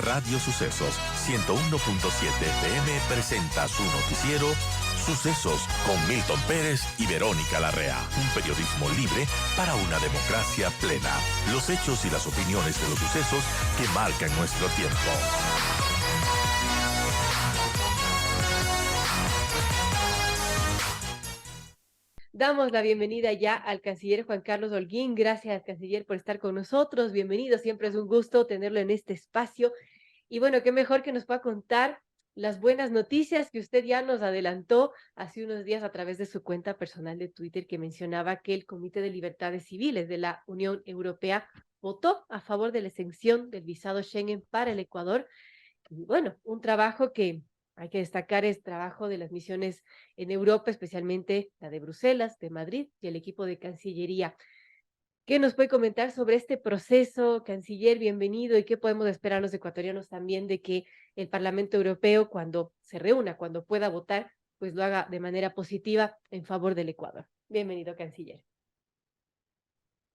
Radio Sucesos 101.7 FM presenta su noticiero Sucesos con Milton Pérez y Verónica Larrea. Un periodismo libre para una democracia plena. Los hechos y las opiniones de los sucesos que marcan nuestro tiempo. Damos la bienvenida ya al canciller Juan Carlos Holguín. Gracias, canciller, por estar con nosotros. Bienvenido, siempre es un gusto tenerlo en este espacio. Y bueno, qué mejor que nos pueda contar las buenas noticias que usted ya nos adelantó hace unos días a través de su cuenta personal de Twitter, que mencionaba que el Comité de Libertades Civiles de la Unión Europea votó a favor de la exención del visado Schengen para el Ecuador. Y bueno, un trabajo que hay que destacar es trabajo de las misiones en Europa, especialmente la de Bruselas, de Madrid y el equipo de Cancillería. ¿Qué nos puede comentar sobre este proceso, canciller? Bienvenido. ¿Y qué podemos esperar los ecuatorianos también de que el Parlamento Europeo, cuando se reúna, cuando pueda votar, pues lo haga de manera positiva en favor del Ecuador? Bienvenido, canciller.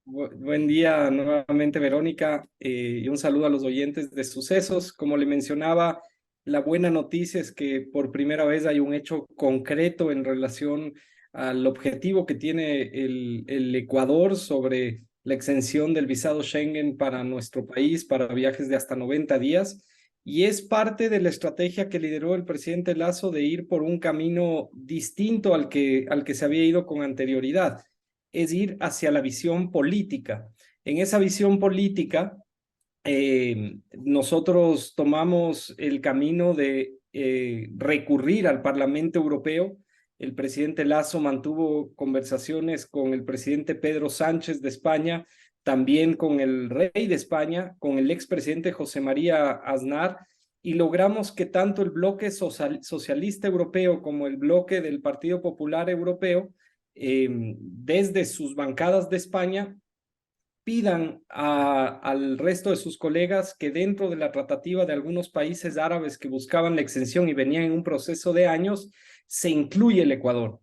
Buen día nuevamente, Verónica, y un saludo a los oyentes de Sucesos. Como le mencionaba, la buena noticia es que por primera vez hay un hecho concreto en relación al objetivo que tiene el Ecuador sobre la exención del visado Schengen para nuestro país, para viajes de hasta 90 días, y es parte de la estrategia que lideró el presidente Lasso de ir por un camino distinto al que se había ido con anterioridad. Es ir hacia la visión política. En esa visión política, nosotros tomamos el camino de recurrir al Parlamento Europeo. El presidente Lasso mantuvo conversaciones con el presidente Pedro Sánchez de España, también con el rey de España, con el expresidente José María Aznar, y logramos que tanto el bloque socialista europeo como el bloque del Partido Popular Europeo, desde sus bancadas de España, pidan al resto de sus colegas que dentro de la tratativa de algunos países árabes que buscaban la exención y venían en un proceso de años, se incluye el Ecuador.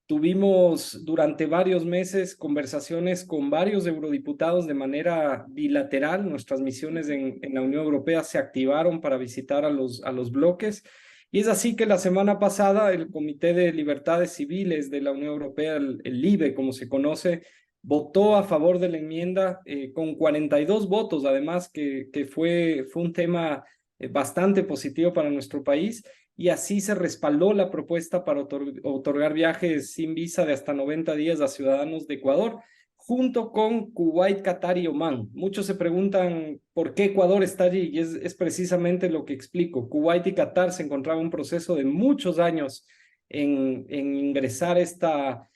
Tuvimos durante varios meses conversaciones con varios eurodiputados de manera bilateral. Nuestras misiones en la Unión Europea se activaron para visitar a los bloques. Y es así que la semana pasada el Comité de Libertades Civiles de la Unión Europea, el LIBE como se conoce, votó a favor de la enmienda con 42 votos, además que fue un tema bastante positivo para nuestro país, y así se respaldó la propuesta para otorgar viajes sin visa de hasta 90 días a ciudadanos de Ecuador, junto con Kuwait, Qatar y Omán. Muchos se preguntan por qué Ecuador está allí, y es precisamente lo que explico. Kuwait y Qatar se encontraban en un proceso de muchos años en ingresar esta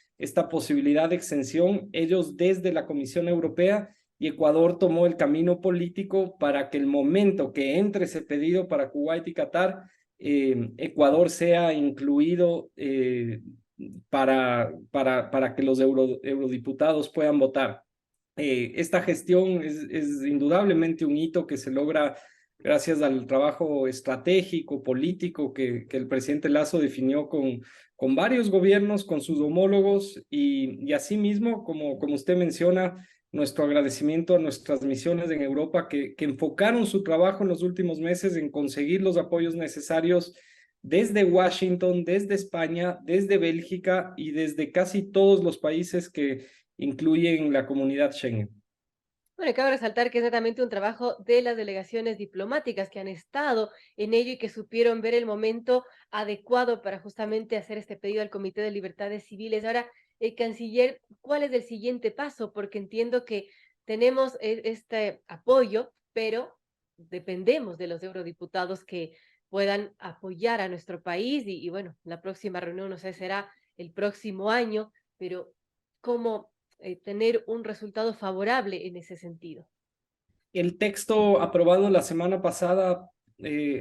posibilidad de exención, ellos desde la Comisión Europea, y Ecuador tomó el camino político para que el momento que entre ese pedido para Kuwait y Qatar, Ecuador sea incluido para que los eurodiputados puedan votar. Esta gestión es indudablemente un hito que se logra gracias al trabajo estratégico, político que el presidente Lasso definió con varios gobiernos, con sus homólogos, y asimismo, como usted menciona, nuestro agradecimiento a nuestras misiones en Europa que enfocaron su trabajo en los últimos meses en conseguir los apoyos necesarios desde Washington, desde España, desde Bélgica y desde casi todos los países que incluyen la comunidad Schengen. Bueno, cabe resaltar que es netamente un trabajo de las delegaciones diplomáticas que han estado en ello y que supieron ver el momento adecuado para justamente hacer este pedido al Comité de Libertades Civiles. Ahora, canciller, ¿cuál es el siguiente paso? Porque entiendo que tenemos este apoyo, pero dependemos de los eurodiputados que puedan apoyar a nuestro país y bueno, la próxima reunión, no sé, será el próximo año, pero ¿cómo tener un resultado favorable en ese sentido? El texto aprobado la semana pasada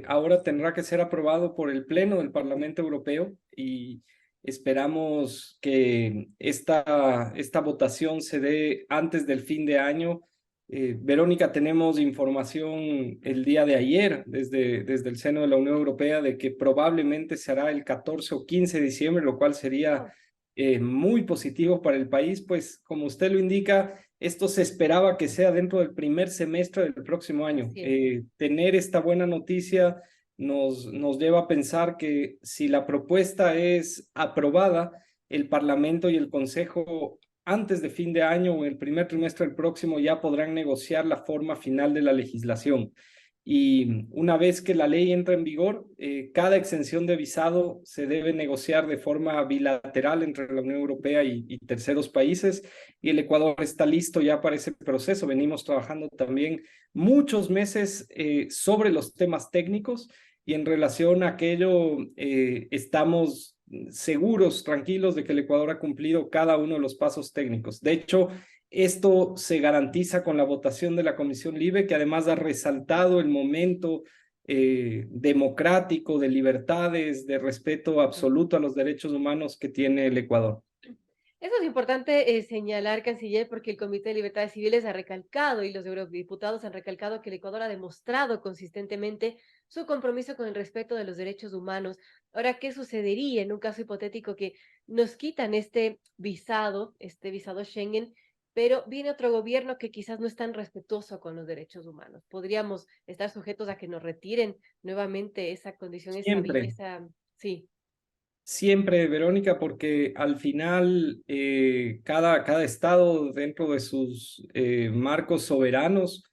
ahora tendrá que ser aprobado por el Pleno del Parlamento Europeo, y esperamos que esta votación se dé antes del fin de año. Verónica, tenemos información el día de ayer desde el seno de la Unión Europea de que probablemente se hará el 14 o 15 de diciembre, lo cual sería muy positivo para el país, pues como usted lo indica, Esto se esperaba que sea dentro del primer semestre del próximo año. Tener esta buena noticia nos lleva a pensar que si la propuesta es aprobada, el Parlamento y el Consejo antes de fin de año o en el primer trimestre del próximo ya podrán negociar la forma final de la legislación. Y una vez que la ley entra en vigor, cada exención de visado se debe negociar de forma bilateral entre la Unión Europea y terceros países, y el Ecuador está listo ya para ese proceso. Venimos trabajando también muchos meses sobre los temas técnicos, y en relación a aquello estamos seguros, tranquilos de que el Ecuador ha cumplido cada uno de los pasos técnicos. De hecho, esto se garantiza con la votación de la Comisión Libe, que además ha resaltado el momento democrático, de libertades, de respeto absoluto a los derechos humanos que tiene el Ecuador. Eso es importante señalar, canciller, porque el Comité de Libertades Civiles ha recalcado y los eurodiputados han recalcado que el Ecuador ha demostrado consistentemente su compromiso con el respeto de los derechos humanos. Ahora, ¿qué sucedería en un caso hipotético que nos quitan este visado Schengen, pero viene otro gobierno que quizás no es tan respetuoso con los derechos humanos? ¿Podríamos estar sujetos a que nos retiren nuevamente esa condición, Siempre. Sí. Siempre, Verónica, porque al final cada estado dentro de sus marcos soberanos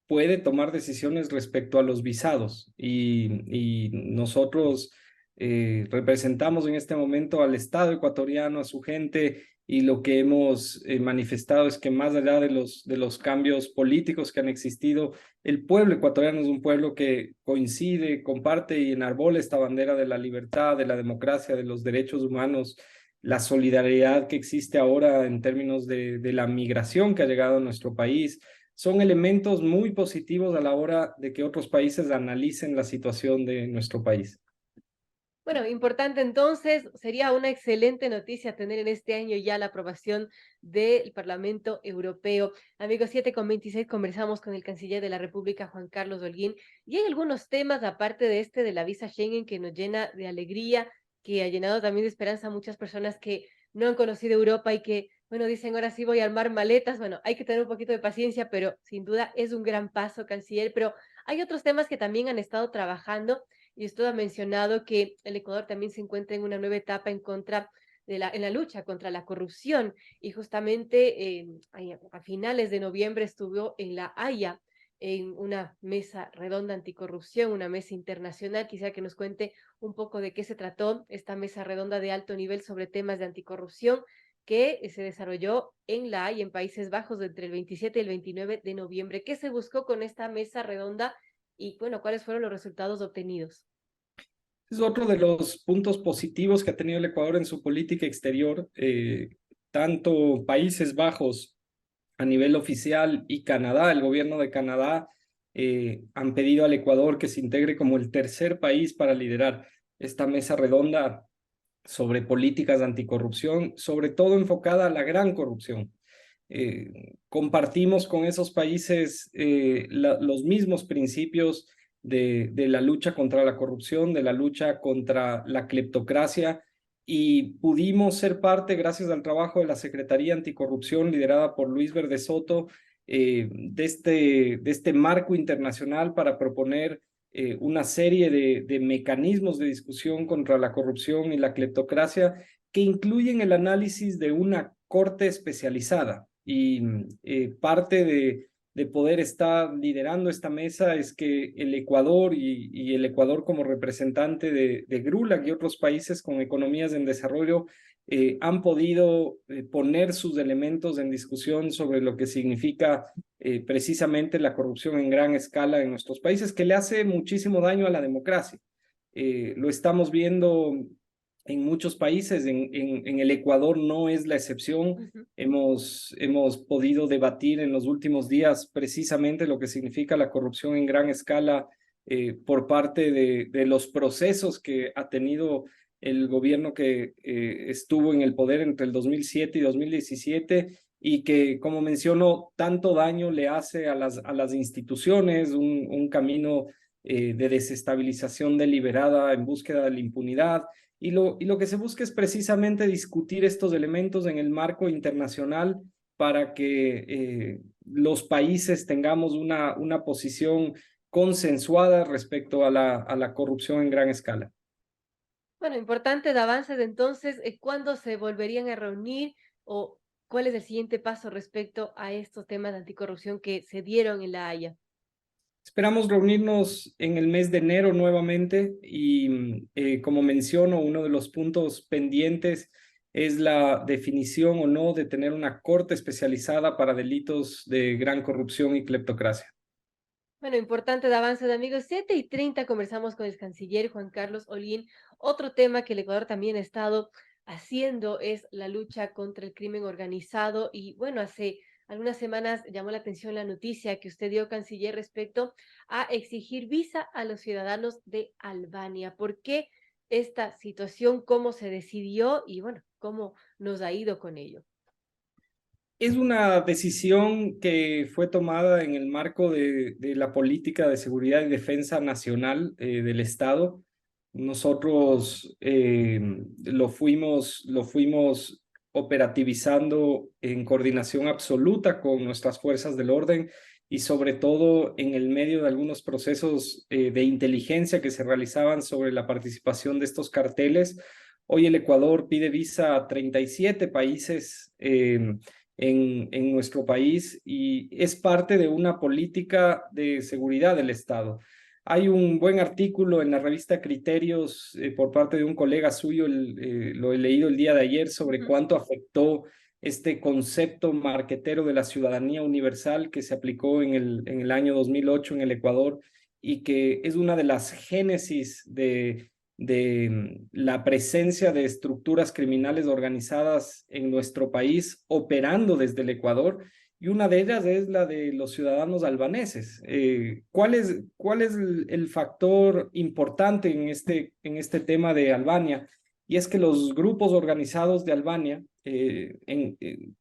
puede tomar decisiones respecto a los visados, y nosotros representamos en este momento al Estado ecuatoriano, a su gente, y lo que hemos manifestado es que más allá de los cambios políticos que han existido, el pueblo ecuatoriano es un pueblo que coincide, comparte y enarbola esta bandera de la libertad, de la democracia, de los derechos humanos, la solidaridad que existe ahora en términos de la migración que ha llegado a nuestro país. Son elementos muy positivos a la hora de que otros países analicen la situación de nuestro país. Bueno, importante entonces, sería una excelente noticia tener en este año ya la aprobación del Parlamento Europeo. Amigos, 7:26 conversamos con el canciller de la República, Juan Carlos Holguín, y hay algunos temas, aparte de este de la visa Schengen, que nos llena de alegría, que ha llenado también de esperanza a muchas personas que no han conocido Europa y que, bueno, dicen, ahora sí voy a armar maletas. Bueno, hay que tener un poquito de paciencia, pero sin duda es un gran paso, canciller. Pero hay otros temas que también han estado trabajando, y usted ha mencionado que el Ecuador también se encuentra en una nueva etapa en la lucha contra la corrupción, y justamente a finales de noviembre estuvo en La Haya en una mesa redonda anticorrupción, una mesa internacional. Quisiera que nos cuente un poco de qué se trató esta mesa redonda de alto nivel sobre temas de anticorrupción que se desarrolló en La Haya, en Países Bajos, entre el 27 y el 29 de noviembre. ¿Qué se buscó con esta mesa redonda y, bueno, cuáles fueron los resultados obtenidos? Es otro de los puntos positivos que ha tenido el Ecuador en su política exterior. Tanto Países Bajos a nivel oficial y Canadá, el gobierno de Canadá, han pedido al Ecuador que se integre como el tercer país para liderar esta mesa redonda sobre políticas anticorrupción, sobre todo enfocada a la gran corrupción. Compartimos con esos países los mismos principios de la lucha contra la corrupción, de la lucha contra la cleptocracia, y pudimos ser parte, gracias al trabajo de la Secretaría Anticorrupción liderada por Luis Verde Soto, de este marco internacional para proponer una serie de mecanismos de discusión contra la corrupción y la cleptocracia, que incluyen el análisis de una corte especializada. Y parte de poder estar liderando esta mesa es que el Ecuador y el Ecuador como representante de GRULAC y otros países con economías en desarrollo han podido poner sus elementos en discusión sobre lo que significa precisamente la corrupción en gran escala en nuestros países, que le hace muchísimo daño a la democracia. Lo estamos viendo en muchos países, en el Ecuador no es la excepción. Hemos podido debatir en los últimos días precisamente lo que significa la corrupción en gran escala por parte de los procesos que ha tenido el gobierno que estuvo en el poder entre el 2007 y 2017, y que, como menciono, tanto daño le hace a las instituciones, un camino de desestabilización deliberada en búsqueda de la impunidad. Y lo que se busca es precisamente discutir estos elementos en el marco internacional para que los países tengamos una posición consensuada respecto a la corrupción en gran escala. Bueno, importantes avances entonces, ¿cuándo se volverían a reunir o cuál es el siguiente paso respecto a estos temas de anticorrupción que se dieron en La Haya? Esperamos reunirnos en el mes de enero nuevamente y como menciono, uno de los puntos pendientes es la definición o no de tener una corte especializada para delitos de gran corrupción y cleptocracia. Bueno, importantes avances, amigos. 7:30 conversamos con el canciller Juan Carlos Olguín. Otro tema que el Ecuador también ha estado haciendo es la lucha contra el crimen organizado. Y bueno, hace algunas semanas llamó la atención la noticia que usted dio, canciller, respecto a exigir visa a los ciudadanos de Albania. ¿Por qué esta situación? ¿Cómo se decidió? Y bueno, ¿cómo nos ha ido con ello? Es una decisión que fue tomada en el marco de la política de seguridad y defensa nacional del Estado. Nosotros lo fuimos operativizando en coordinación absoluta con nuestras fuerzas del orden y sobre todo en el medio de algunos procesos de inteligencia que se realizaban sobre la participación de estos carteles. Hoy el Ecuador pide visa a 37 países en nuestro país y es parte de una política de seguridad del Estado. Hay un buen artículo en la revista Criterios por parte de un colega suyo, lo he leído el día de ayer, sobre cuánto afectó este concepto marquetero de la ciudadanía universal que se aplicó en el año 2008 en el Ecuador y que es una de las génesis de la presencia de estructuras criminales organizadas en nuestro país operando desde el Ecuador, y una de ellas es la de los ciudadanos albaneses. ¿Cuál es el factor importante en este tema de Albania? Y es que los grupos organizados de Albania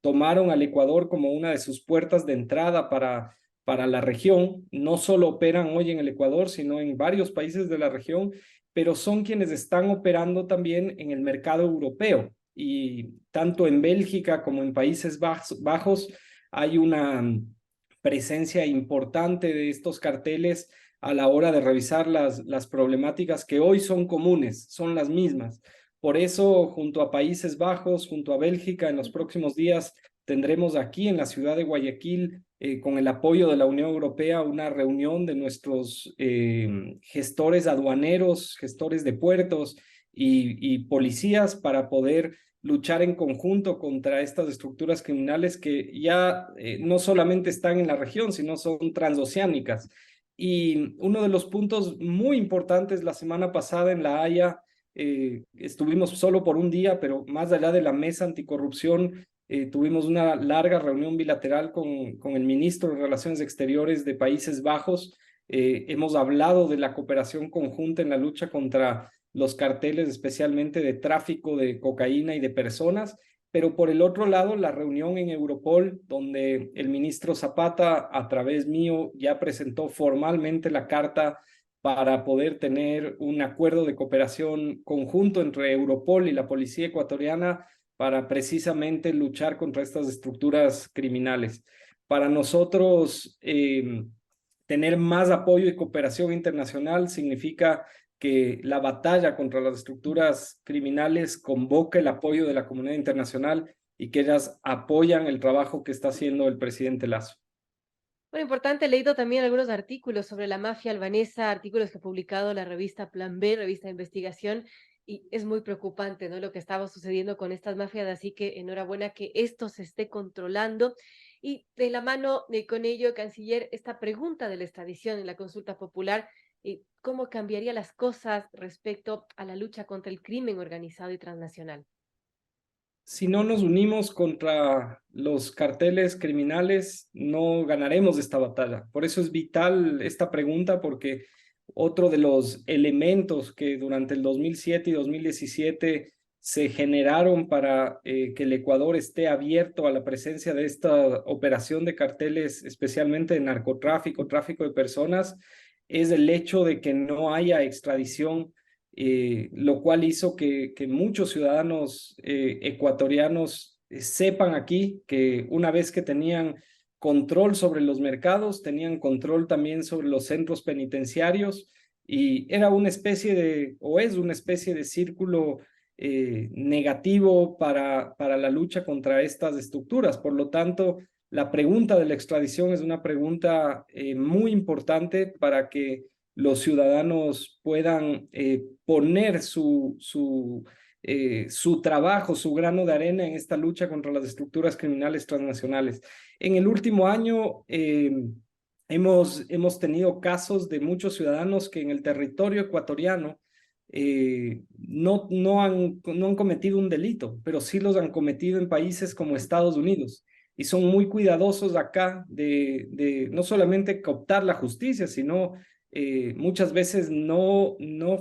tomaron al Ecuador como una de sus puertas de entrada para la región. No solo operan hoy en el Ecuador, sino en varios países de la región, pero son quienes están operando también en el mercado europeo. Y tanto en Bélgica como en Países Bajos hay una presencia importante de estos carteles a la hora de revisar las problemáticas que hoy son comunes, son las mismas. Por eso, junto a Países Bajos, junto a Bélgica, en los próximos días tendremos aquí en la ciudad de Guayaquil, con el apoyo de la Unión Europea, una reunión de nuestros gestores aduaneros, gestores de puertos y policías para poder luchar en conjunto contra estas estructuras criminales que ya no solamente están en la región, sino son transoceánicas. Y uno de los puntos muy importantes la semana pasada en La Haya, estuvimos solo por un día, pero más allá de la mesa anticorrupción, tuvimos una larga reunión bilateral con el ministro de Relaciones Exteriores de Países Bajos. Hemos hablado de la cooperación conjunta en la lucha contra los carteles, especialmente de tráfico de cocaína y de personas, pero por el otro lado, la reunión en Europol, donde el ministro Zapata, a través mío, ya presentó formalmente la carta para poder tener un acuerdo de cooperación conjunto entre Europol y la policía ecuatoriana para precisamente luchar contra estas estructuras criminales. Para nosotros, tener más apoyo y cooperación internacional significa que la batalla contra las estructuras criminales convoca el apoyo de la comunidad internacional y que ellas apoyan el trabajo que está haciendo el presidente Lasso. Bueno, importante, he leído también algunos artículos sobre la mafia albanesa, artículos que ha publicado la revista Plan B, revista de investigación, y es muy preocupante, ¿no? Lo que estaba sucediendo con estas mafias, así que enhorabuena que esto se esté controlando. Y de la mano con ello, canciller, esta pregunta de la extradición en la consulta popular, ¿cómo cambiaría las cosas respecto a la lucha contra el crimen organizado y transnacional? Si no nos unimos contra los carteles criminales, no ganaremos esta batalla. Por eso es vital esta pregunta, porque otro de los elementos que durante el 2007 y 2017 se generaron para que el Ecuador esté abierto a la presencia de esta operación de carteles, especialmente de narcotráfico, tráfico de personas, es el hecho de que no haya extradición, lo cual hizo que muchos ciudadanos ecuatorianos sepan aquí que una vez que tenían control sobre los mercados, tenían control también sobre los centros penitenciarios y era una especie de, o es una especie de círculo negativo para la lucha contra estas estructuras. Por lo tanto, la pregunta de la extradición es una pregunta muy importante para que los ciudadanos puedan poner su trabajo, su grano de arena en esta lucha contra las estructuras criminales transnacionales. En el último año hemos tenido casos de muchos ciudadanos que en el territorio ecuatoriano no han cometido un delito, pero sí los han cometido en países como Estados Unidos. Y son muy cuidadosos acá de no solamente cooptar la justicia, sino muchas veces no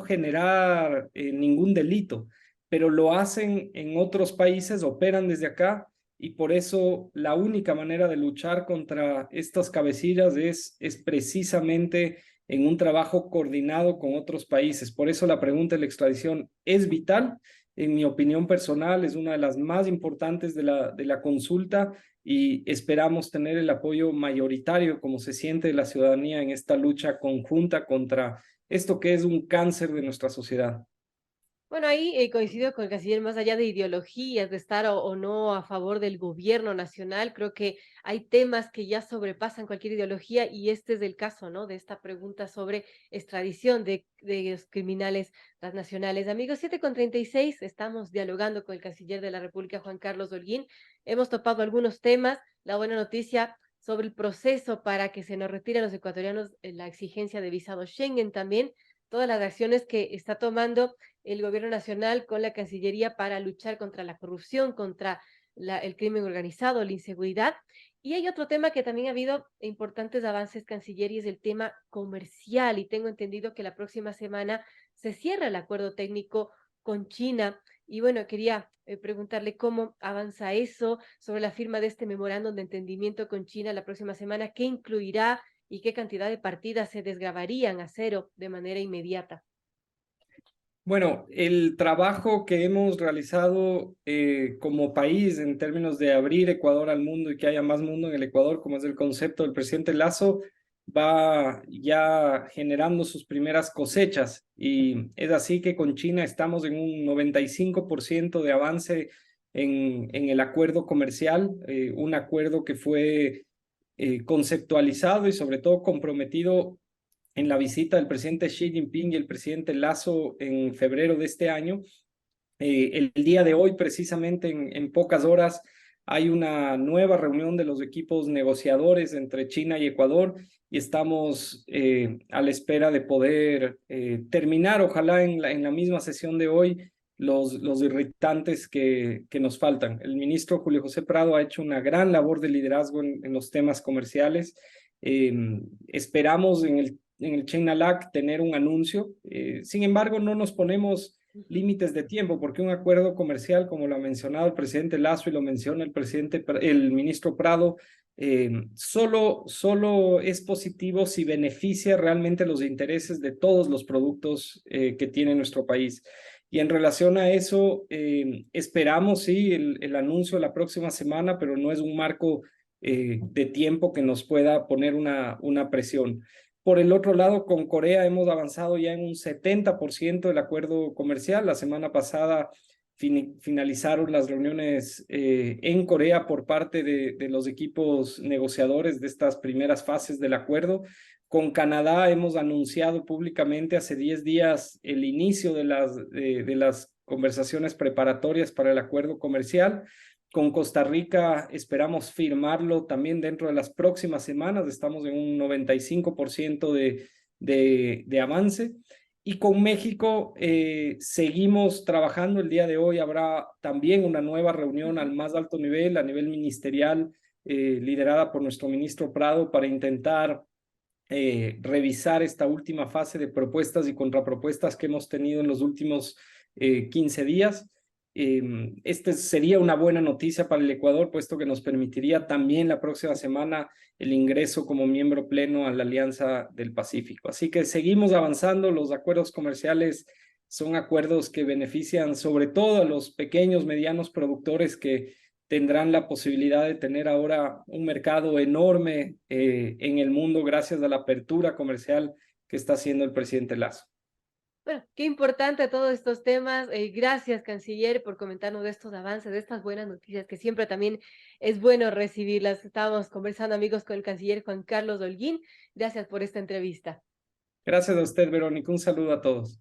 generar ningún delito, pero lo hacen en otros países, operan desde acá, y por eso la única manera de luchar contra estas cabecillas es precisamente en un trabajo coordinado con otros países. Por eso la pregunta de la extradición es vital. En mi opinión personal, es una de las más importantes de la consulta y esperamos tener el apoyo mayoritario, como se siente la ciudadanía en esta lucha conjunta contra esto que es un cáncer de nuestra sociedad. Bueno, ahí coincido con el canciller, más allá de ideologías, de estar o no a favor del gobierno nacional, creo que hay temas que ya sobrepasan cualquier ideología y este es el caso, ¿no? De esta pregunta sobre extradición de los criminales transnacionales. Amigos, 7:36, estamos dialogando con el canciller de la República, Juan Carlos Holguín. Hemos topado algunos temas, la buena noticia sobre el proceso para que se nos retiren los ecuatorianos la exigencia de visado Schengen también, todas las acciones que está tomando el gobierno nacional con la Cancillería para luchar contra la corrupción, contra el crimen organizado, la inseguridad. Y hay otro tema que también ha habido importantes avances, canciller, y es el tema comercial. Y tengo entendido que la próxima semana se cierra el acuerdo técnico con China. Y bueno, quería preguntarle cómo avanza eso sobre la firma de este memorándum de entendimiento con China la próxima semana, qué incluirá y qué cantidad de partidas se desgravarían a cero de manera inmediata. Bueno, el trabajo que hemos realizado como país en términos de abrir Ecuador al mundo y que haya más mundo en el Ecuador, como es el concepto del presidente Lasso, va ya generando sus primeras cosechas. Y es así que con China estamos en un 95% de avance en el acuerdo comercial, un acuerdo que fue conceptualizado y sobre todo comprometido en la visita del presidente Xi Jinping y el presidente Lasso en febrero de este año. El día de hoy, precisamente en pocas horas, hay una nueva reunión de los equipos negociadores entre China y Ecuador y estamos a la espera de poder terminar, ojalá en la misma sesión de hoy, los irritantes que nos faltan. El ministro Julio José Prado ha hecho una gran labor de liderazgo en los temas comerciales. Esperamos en el China-LAC tener un anuncio. Sin embargo, no nos ponemos límites de tiempo porque un acuerdo comercial, como lo ha mencionado el presidente Lasso y lo menciona el ministro Prado, solo es positivo si beneficia realmente los intereses de todos los productos que tiene nuestro país. Y en relación a eso, esperamos, sí, el anuncio la próxima semana, pero no es un marco de tiempo que nos pueda poner una presión. Por el otro lado, con Corea hemos avanzado ya en un 70% del acuerdo comercial. La semana pasada finalizaron las reuniones en Corea por parte de los equipos negociadores de estas primeras fases del acuerdo. Con Canadá hemos anunciado públicamente hace 10 días el inicio de las conversaciones preparatorias para el acuerdo comercial. Con Costa Rica esperamos firmarlo también dentro de las próximas semanas. Estamos en un 95% de avance. Y con México seguimos trabajando. El día de hoy habrá también una nueva reunión al más alto nivel, a nivel ministerial, liderada por nuestro ministro Prado, para intentar revisar esta última fase de propuestas y contrapropuestas que hemos tenido en los últimos 15 días. Este sería una buena noticia para el Ecuador, puesto que nos permitiría también la próxima semana el ingreso como miembro pleno a la Alianza del Pacífico. Así que seguimos avanzando. Los acuerdos comerciales son acuerdos que benefician sobre todo a los pequeños, medianos productores que tendrán la posibilidad de tener ahora un mercado enorme en el mundo gracias a la apertura comercial que está haciendo el presidente Lasso. Bueno, qué importante todos estos temas. Gracias, canciller, por comentarnos de estos avances, de estas buenas noticias, que siempre también es bueno recibirlas. Estábamos conversando, amigos, con el canciller Juan Carlos Holguín. Gracias por esta entrevista. Gracias a usted, Verónica. Un saludo a todos.